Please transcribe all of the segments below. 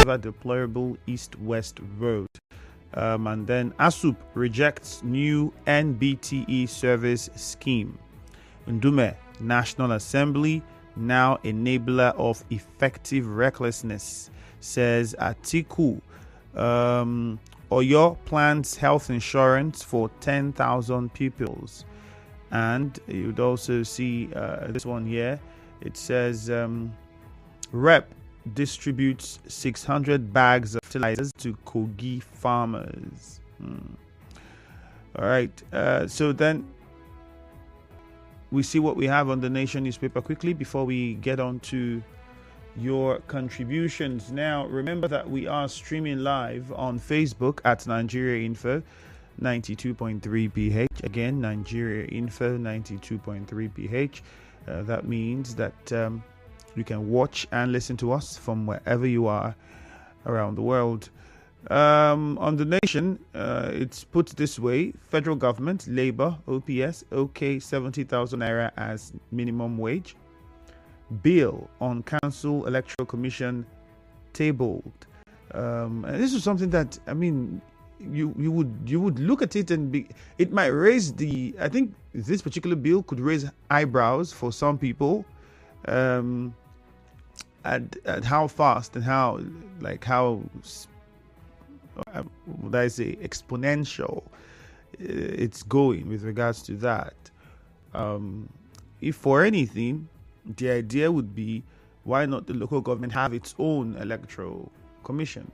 deployable east-west road. And then ASUP rejects new NBTE service scheme. Ndume, National Assembly, now enabler of effective recklessness, says Atiku. Oyo plans health insurance for 10,000 pupils. And you would also see this one here. It says Rep distributes 600 bags of fertilizers to Kogi farmers. All right. So then we see what we have on the Nation newspaper quickly before we get on to your contributions. Now, remember that we are streaming live on Facebook at Nigeria Info 92.3 PH. Again, Nigeria Info 92.3 PH. That means that you can watch and listen to us from wherever you are around the world. On the Nation, it's put this way: federal government, Labour, OPS, OK 70,000 naira as minimum wage. Bill on Council Electoral Commission tabled. And this is something that, I mean, you would look at it and it might raise I think this particular bill could raise eyebrows for some people at how fast and how would I say exponential it's going with regards to that. If for anything, the idea would be, why not the local government have its own electoral commission?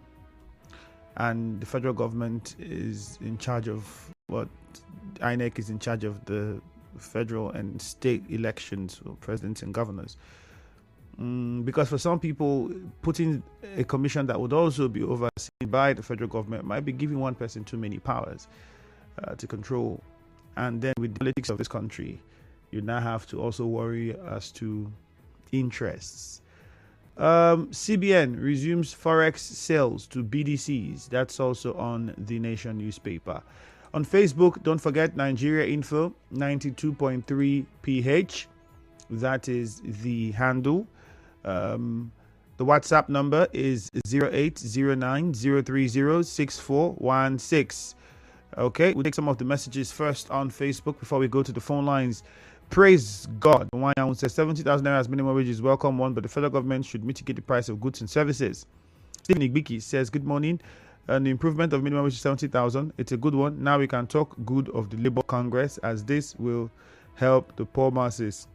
And the federal government is in charge of INEC is in charge of the federal and state elections for presidents and governors. Because for some people, putting a commission that would also be overseen by the federal government might be giving one person too many powers to control. And then with the politics of this country, you now have to also worry as to interests. CBN resumes forex sales to BDCs. That's also on the Nation newspaper. On Facebook, don't forget Nigeria Info 92.3 PH. That is the handle. The WhatsApp number is 0809-030-6416. Okay, we'll take some of the messages first on Facebook before we go to the phone lines. Praise God. Wanyan says 70,000 naira as minimum wage is welcome one, but the federal government should mitigate the price of goods and services. Stephen Igbiki says, good morning. An improvement of minimum wage is 70,000. It's a good one. Now we can talk good of the Labour Congress, as this will help the poor masses.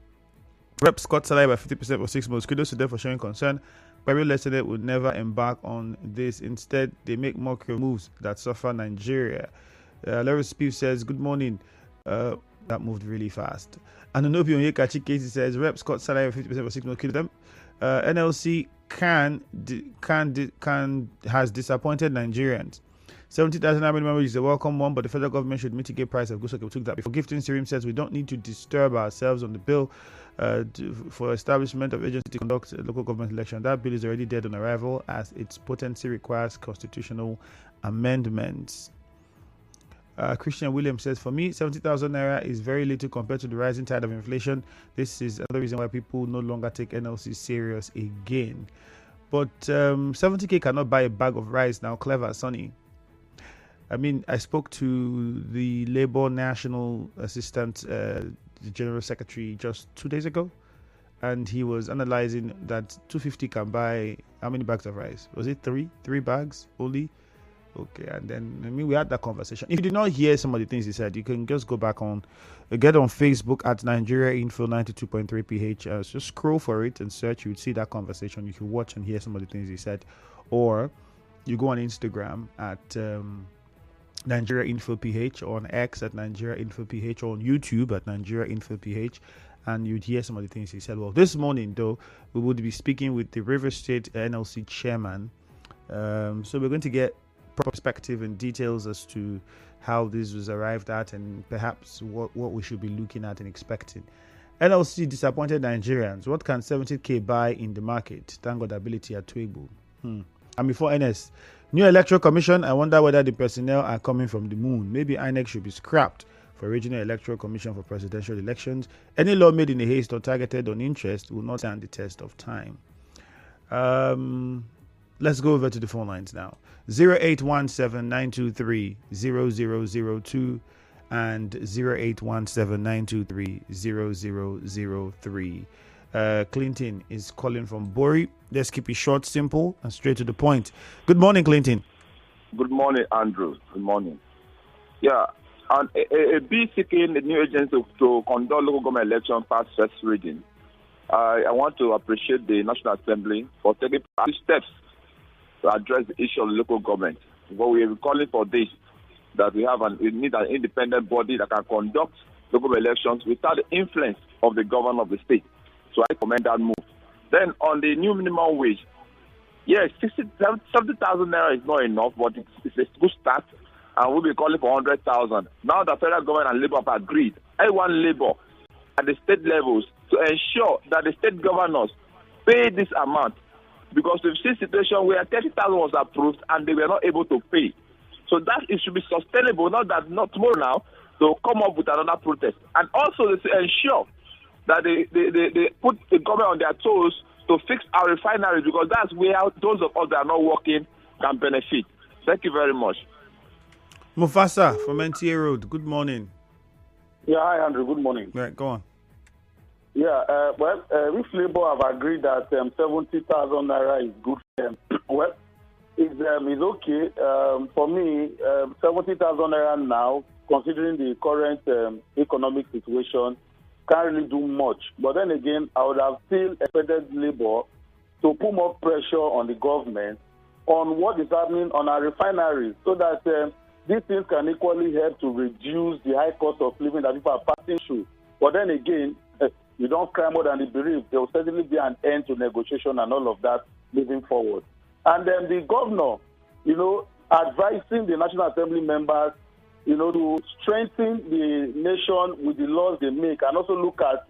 Rep Scott salary by 50% for 6 months. Kudos to them for showing concern. Private Senate would never embark on this. Instead, they make mockery moves that suffer Nigeria. Larry Spieth says, good morning. That moved really fast. Anunobi Onyekachi Casey says, Rep Scott salary by 50% for 6 months. Kill them. NLC has disappointed Nigerians. 70,000 minimum wage is a welcome one, but the federal government should mitigate price of goods. Okay, we took that before. Gifting Serim says we don't need to disturb ourselves on the bill for establishment of agency to conduct a local government election. That bill is already dead on arrival, as its potency requires constitutional amendments. Christian Williams says, for me, 70,000 naira is very little compared to the rising tide of inflation. This is another reason why people no longer take NLC serious again. But 70k cannot buy a bag of rice now. Clever, Sonny. I mean, I spoke to the Labour National Assistant General Secretary just 2 days ago, and he was analyzing that 250 can buy how many bags of rice? Was it three bags only? Okay, and then we had that conversation. If you did not hear some of the things he said, you can just go back on, get on Facebook at Nigeria Info 92.3 PH. Just scroll for it and search. You would see that conversation. You can watch and hear some of the things he said, or you go on Instagram at Nigeria Info PH, or on X at Nigeria Info PH, or on YouTube at Nigeria Info PH, and you'd hear some of the things he said. Well, this morning, though, we would be speaking with the Rivers State NLC chairman. So we're going to get perspective and details as to how this was arrived at, and perhaps what we should be looking at and expecting. NLC disappointed Nigerians. What can 70k buy in the market? Thank God ability at Twigbo. And before NS, new electoral commission. I wonder whether the personnel are coming from the moon. Maybe INEC should be scrapped for regional electoral commission for presidential elections. Any law made in a haste or targeted on interest will not stand the test of time. Let's go over to the phone lines now. 0817-923-0002 and 0817-923-0003. Clinton is calling from Bori. Let's keep it short, simple, and straight to the point. Good morning, Clinton. Good morning, Andrew. Good morning. Yeah, and a bill seeking the new agency to conduct local government election past first reading. I want to appreciate the National Assembly for taking steps to address the issue of local government. What we are calling for this, that we need an independent body that can conduct local elections without the influence of the governor of the state. So I commend that move. Then on the new minimum wage, yes, 70,000 naira is not enough, but it's a good start, and we'll be calling for 100,000. Now the federal government and Labour have agreed, everyone Labour at the state levels, to ensure that the state governors pay this amount, because we've seen a situation where 30,000 was approved and they were not able to pay. So that it should be sustainable, not tomorrow now they'll come up with another protest. And also to ensure that they put the government on their toes to fix our refineries, because that's where those of us that are not working can benefit. Thank you very much. Mufasa from NTA Road, good morning. Yeah, hi Andrew, good morning. Right, go on. Yeah, if Labour have agreed that 70,000 naira is good for them, well, it's okay. For me, 70,000 naira now, considering the current economic situation, can't really do much. But then again, I would have still expected Labour to put more pressure on the government on what is happening on our refineries, so that these things can equally help to reduce the high cost of living that people are passing through. But then again, you don't cry more than the bereaved. There will certainly be an end to negotiation and all of that moving forward. And then the governor, advising the National Assembly members, to strengthen the nation with the laws they make, and also look at,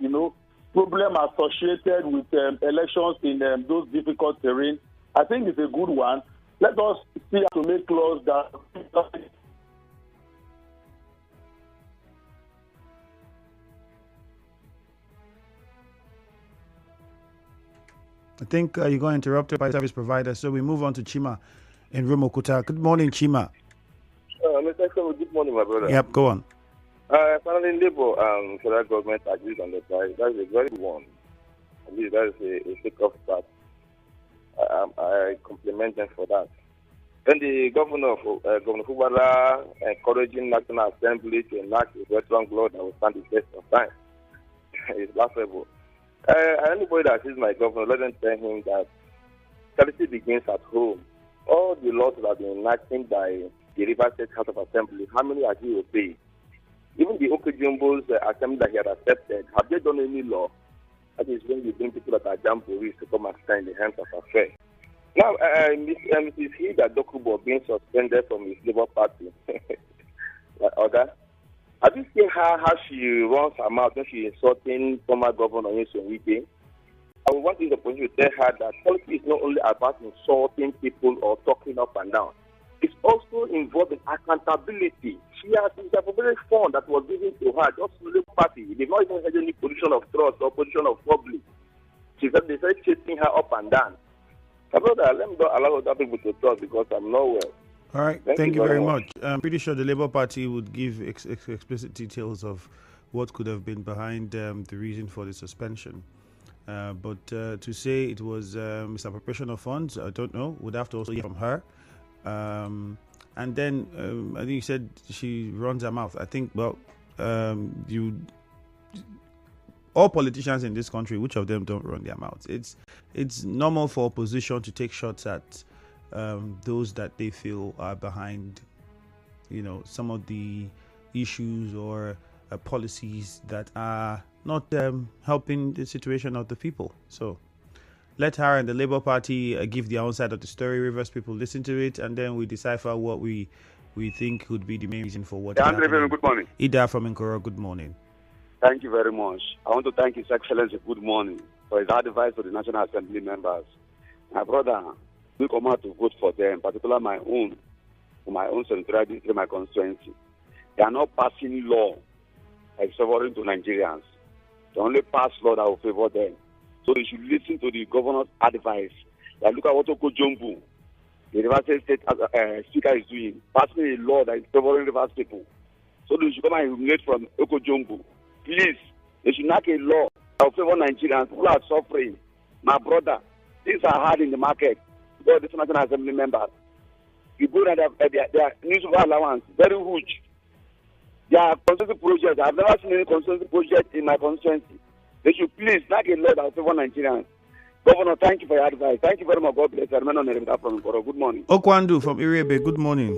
problems associated with elections in those difficult terrain. I think it's a good one. Let us see how to make laws that... I think you got interrupted by service provider, so we move on to Chima in Rumokuta. Good morning, Chima. Good morning, my brother. Yep, go on. Finally, Labour and federal government agrees on the price. That is a very good one. At least that is a take-off start. I compliment them for that. Then the governor Fubara encouraging National Assembly to enact a veteran law that will stand the test of time. It's laughable. Anybody that is my governor, let them tell him that charity begins at home. All the laws that have been enacted by the River State House of Assembly, how many has he obeyed? Even the Okejumbo's assembly that he had accepted, have they done any law? That is when you bring people that are jamborees to come and stand in the hands of affairs. Now, Mrs. Hilda Dokubo being suspended from his Labour Party. Have you seen how she runs her mouth when she is insulting former governor Nyesom Wike? I would want the opposition to tell her that politics is not only about insulting people or talking up and down. It's also involved in accountability. She has a very fund that was given to her just to the Labour Party. They've not even had any position of trust or position of public. She said they started chasing her up and down. So, brother, let me not allow other people to talk because I'm not well. All right, thank you very much. I'm pretty sure the Labour Party would give explicit details of what could have been behind the reason for the suspension. But to say it was misappropriation of funds, I don't know. Would have to also hear from her. And then I think you said she runs her mouth. I think, all politicians in this country, which of them don't run their mouths? It's normal for opposition to take shots at those that they feel are behind, some of the issues or policies that are not helping the situation of the people. So let her and the Labour Party give their own side of the story. Rivers people listen to it, and then we decipher what we think could be the main reason for what. Andre, good morning. Ida from Nkoro, good morning. Thank you very much. I want to thank His Excellency, good morning, for his advice to the National Assembly members. My brother, we come out to vote for them, particularly my own senatorial district, my constituency. They are not passing law like favoring to Nigerians. They only pass law that will favor them. So they should listen to the governor's advice. Like look at what Okojumbo the Rivers State Speaker is doing, passing a law that is favoring Rivers people. So they should come and eliminate from Oko Jumbo. Please, they should not a law that will favor Nigerians who are suffering. My brother, things are hard in the market. Because the National Assembly members, you go and their newspaper allowance, very huge. Their constituency projects, I've never seen any constituency project in my constituency. They should please not a law that will favor Nigerians. Governor, thank you for your advice. Thank you very much. God bless you. I'm on the from Koro. Good morning. Okwandu from Irebe, good morning.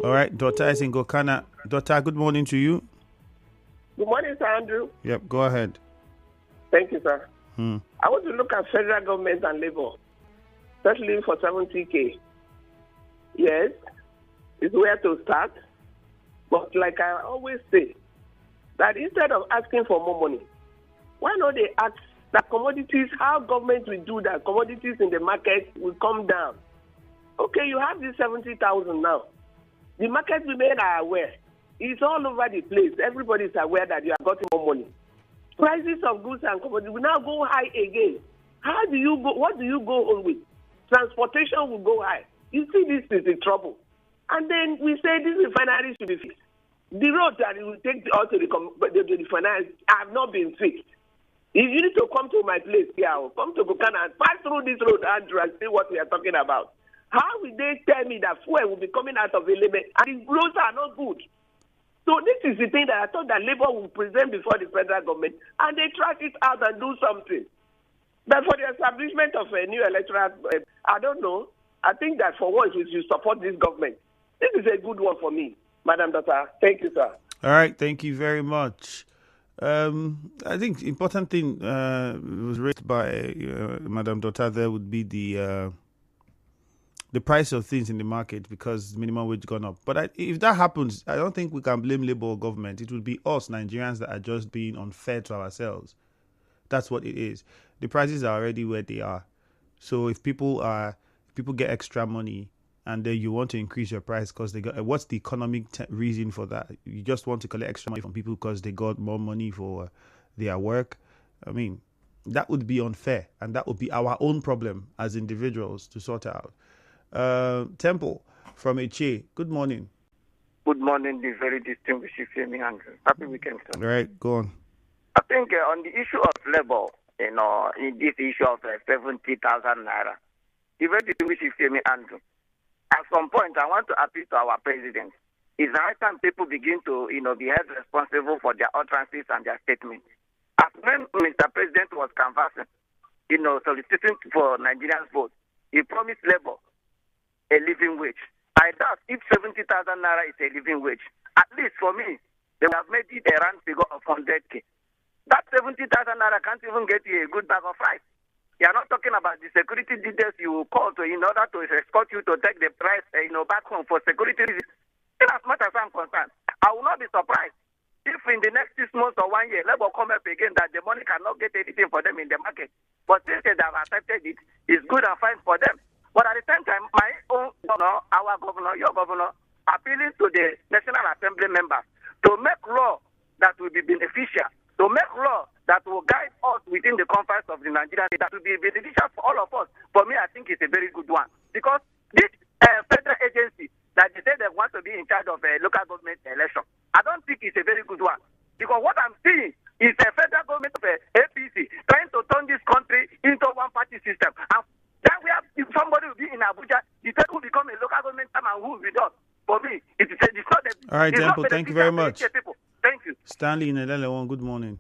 All right, Dr. is in Gokana. Dr., good morning to you. Good morning, Sir Andrew. Yep, go ahead. Thank you, sir. I want to look at federal government and labor, especially for 70K. Yes, it's where to start. But like I always say, that instead of asking for more money, why not they ask that commodities, how government will do that, commodities in the market will come down. Okay, you have this 70,000 now. The market women are aware. It's all over the place. Everybody is aware that you are getting more money. Prices of goods and commodities will now go high again. How do you go? What do you go on with? Transportation will go high. You see, this is the trouble. And then we say this refinery should be fixed. The road that it will take us to the refinery have not been fixed. If you need to come to my place here, come to Bukana and pass through this road, Andrew, and see what we are talking about. How will they tell me that fuel will be coming out of element and the roads are not good? So this is the thing that I thought that Labour will present before the federal government, and they track it out and do something. But for the establishment of a new electoral, I don't know. I think that for once we should support this government. This is a good one for me, Madam Doctor. Thank you, sir. All right, thank you very much. I think the important thing was raised by Madam Doctor there would be the price of things in the market because minimum wage gone up. But if that happens, I don't think we can blame Labour or government. It would be us, Nigerians, that are just being unfair to ourselves. That's what it is. The prices are already where they are. So if people get extra money and then you want to increase your price because they got, what's the economic reason for that? You just want to collect extra money from people because they got more money for their work. I mean, that would be unfair, and that would be our own problem as individuals to sort out. Temple from Eche. Good morning. Good morning, the very distinguished Femi Andrew. Happy weekend, sir. All right, go on. I think on the issue of labor, in this issue of 70,000 naira, the very distinguished Femi Andrew, at some point, I want to appeal to our president. It's the right time people begin to, be held responsible for their utterances and their statements. As when Mr. President was canvassing, soliciting for Nigerians' vote, he promised labor a living wage. I doubt if 70,000 naira is a living wage. At least for me, they have made it a round figure of 100K. That 70,000 naira can't even get you a good bag of rice. You are not talking about the security details you will call to in order to escort you to take the price, back home for security reasons. In as much as I'm concerned, I will not be surprised if in the next 6 months or 1 year, Labour come up again that the money cannot get anything for them in the market. But since they have accepted it, it's good and fine for them. But at the same time, my own governor, our governor, your governor, appealing to the National Assembly members to make law that will be beneficial, to make law that will guide us within the confines of the Nigerian state, that will be beneficial for all of us. For me, I think it's a very good one. Because this federal agency that they say they want to be in charge of a local government election, I don't think it's a very good one. Because what I'm seeing is a federal government of APC trying to turn this country into one-party system. And then we have, if somebody will be in Abuja, the state will become a local government and who will be done. For me, it's not that. All right, Temple, thank you very much. Thank you. Stanley in Elele, good morning.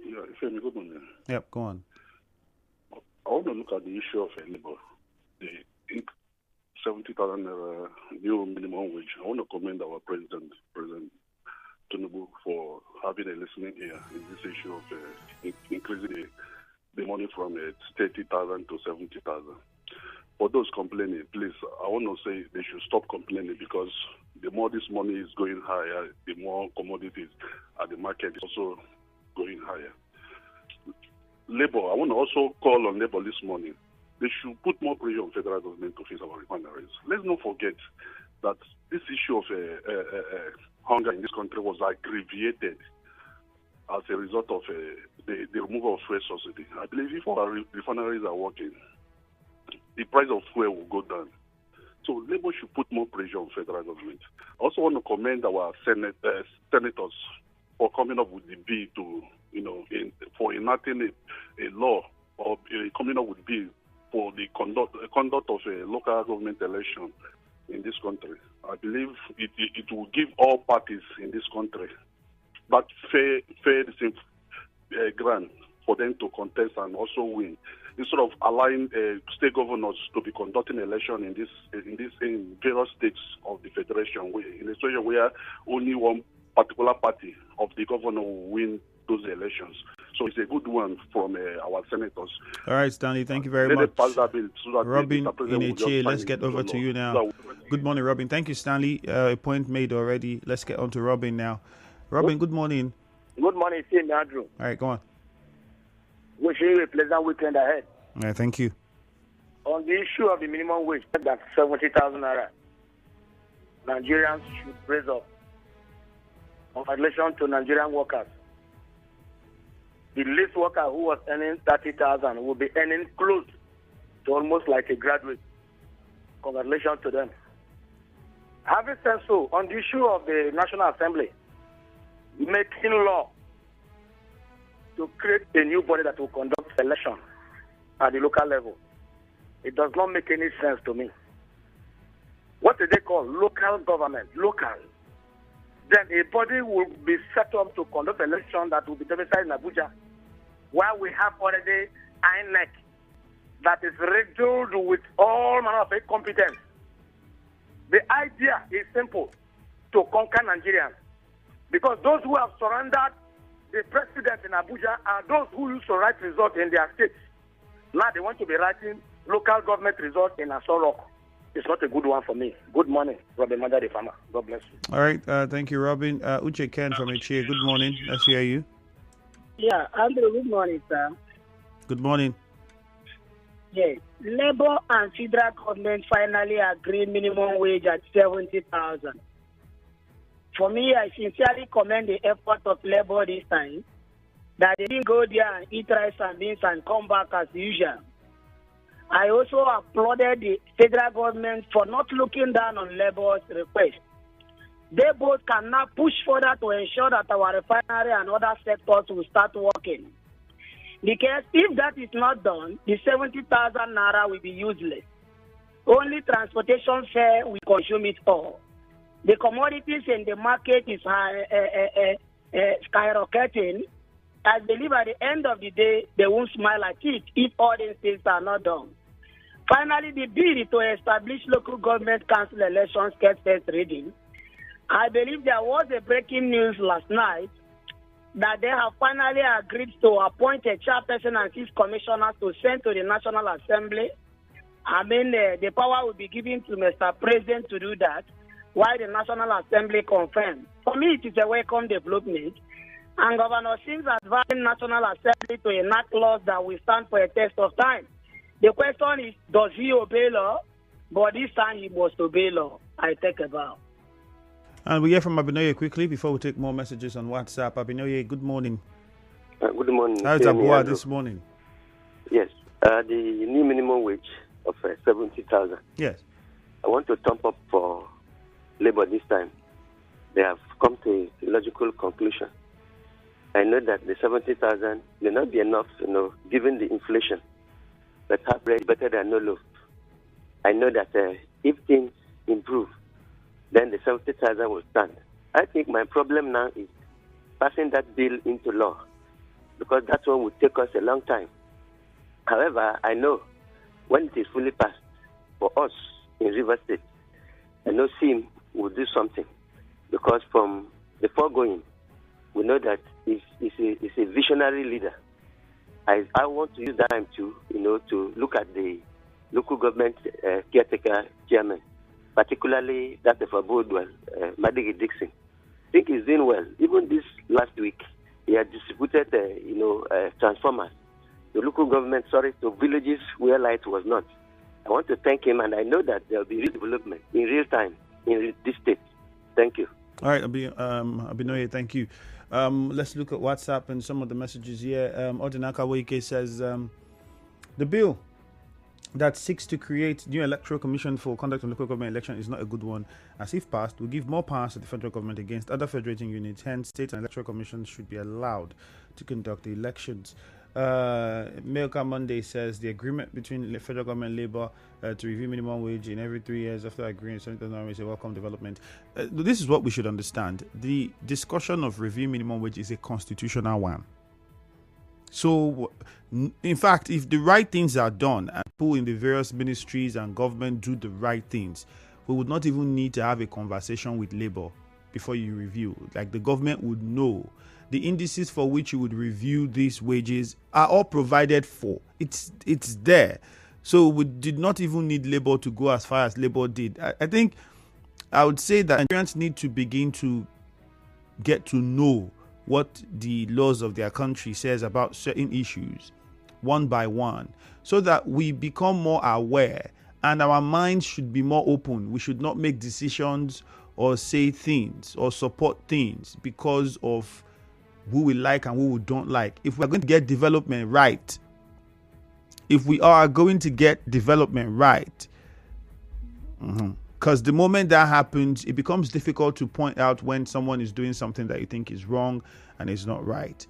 Yeah, Femi, good morning. Yep, go on. I want to look at the issue of labor. The 70,000 new minimum wage. I want to commend our President Tinubu, for having a listening ear in this issue of increasing the money from 30,000 to 70,000. For those complaining, please, I want to say they should stop complaining, because the more this money is going higher, the more commodities at the market is also going higher. Labour, I want to also call on Labour this morning. They should put more pressure on federal government to fix our refineries. Let's not forget that this issue of hunger in this country was aggravated as a result of the removal of fuel subsidy. I believe if our refineries are working, the price of fuel will go down. So Labour should put more pressure on federal government. I also want to commend our senators for coming up with the bill to, for enacting a law or coming up with bill for the conduct of a local government election in this country. I believe it will give all parties in this country that fair ground for them to contest and also win, instead of allowing state governors to be conducting election in various states of the federation, in a situation where only one particular party of the governor will win those elections. So it's a good one from our senators. All right, Stanley, thank you very much. Pass that bill so that Robin Ineche, let's get over to you now. Good morning, Robin. Thank you, Stanley. A point made already. Let's get on to Robin now. Robin, good morning. Good morning, Tim Andrew. All right, go on. Wishing you a pleasant weekend ahead. All right, thank you. On the issue of the minimum wage, that's 70,000 naira. Nigerians should raise up. Congratulations to Nigerian workers. The least worker who was earning 30,000 will be earning close to almost like a graduate. Congratulations to them. Having said so, on the issue of the National Assembly, making law to create a new body that will conduct election at the local level, it does not make any sense to me. What do they call local government? Local. Then a body will be set up to conduct election that will be domiciled in Abuja, while we have already INEC that is riddled with all manner of incompetence. The idea is simple: to conquer Nigerians. Because those who have surrendered the president in Abuja are those who used to write results in their states. Now they want to be writing local government results in Aso Rock. It's not a good one for me. Good morning, Robin Manda, the farmer. God bless you. All right, thank you, Robin. Uche Ken from HA, good morning. Let's hear you. Yeah, Andrew, good morning, sir. Good morning. Yes, Labour and federal government finally agreed minimum wage at 70,000. For me, I sincerely commend the effort of Labour this time, that they didn't go there and eat rice and beans and come back as usual. I also applauded the federal government for not looking down on Labour's request. They both can now push further to ensure that our refinery and other sectors will start working. Because if that is not done, the 70,000 naira will be useless. Only transportation fare will consume it all. The commodities in the market is skyrocketing. I believe at the end of the day, they won't smile at it if all these things are not done. Finally, the bill to establish local government council elections gets first reading. I believe there was a breaking news last night that they have finally agreed to appoint a chairperson and 6 commissioners to send to the National Assembly. I mean, the power will be given to Mr. President to do that, while the National Assembly confirmed. For me, it is a welcome development. And Governor Sims advising National Assembly to enact laws that will stand for a test of time. The question is, does he obey law? But this time he must obey law. I take a bow. And we hear from Abinoye quickly before we take more messages on WhatsApp. Abinoye, good morning. Good morning. How's Abua this morning? Yes. The new minimum wage of 70,000. Yes. I want to thumb up for Labour this time. They have come to a logical conclusion. I know that the 70,000 may not be enough, given the inflation. But half bread better than no loaf. I know that if things improve, then the 70,000 will stand. I think my problem now is passing that bill into law, because that one would take us a long time. However, I know when it is fully passed for us in Rivers State, I know SIM will do something, because from the foregoing, we know that he's a visionary leader. I want to use that time to look at the local government caretaker chairman, particularly that of Abodwell, Madigi Dixon. I think he's doing well. Even this last week, he had distributed, transformers to local government, to villages where light was not. I want to thank him, and I know that there will be real development in real time in this state. Thank you. All right, Abinoye, thank you. Let's look at WhatsApp and some of the messages here. Odinaka Wike says, the bill that seeks to create new electoral commission for conduct of local government election is not a good one, as if passed, will give more powers to the federal government against other federating units. Hence, state and electoral commissions should be allowed to conduct the elections. Mailcar Monday says the agreement between the federal government and Labour to review minimum wage in every 3 years after agreeing is a welcome development. This is what we should understand. The discussion of review minimum wage is a constitutional one. So, in fact, if the right things are done and people in the various ministries and government do the right things, we would not even need to have a conversation with Labour before you review. Like, the government would know. The indices for which you would review these wages are all provided for. It's there. So we did not even need Labour to go as far as Labour did. I think I would say that Nigerians need to begin to get to know what the laws of their country says about certain issues one by one, so that we become more aware and our minds should be more open. We should not make decisions or say things or support things because of who we like and who we don't like. If we're going to get development right, because the moment that happens, it becomes difficult to point out when someone is doing something that you think is wrong and is not right.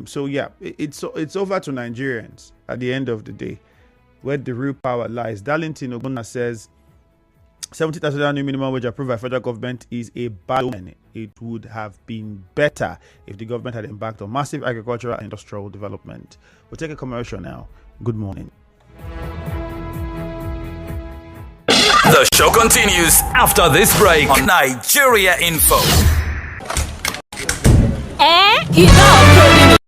So yeah, it's over to Nigerians at the end of the day, where the real power lies. Darlington Ogbonna says 70,000 new minimum wage approved by federal government is a bad omen. It would have been better if the government had embarked on massive agricultural and industrial development. We'll take a commercial now. Good morning. The show continues after this break on Nigeria Info. Iná òkè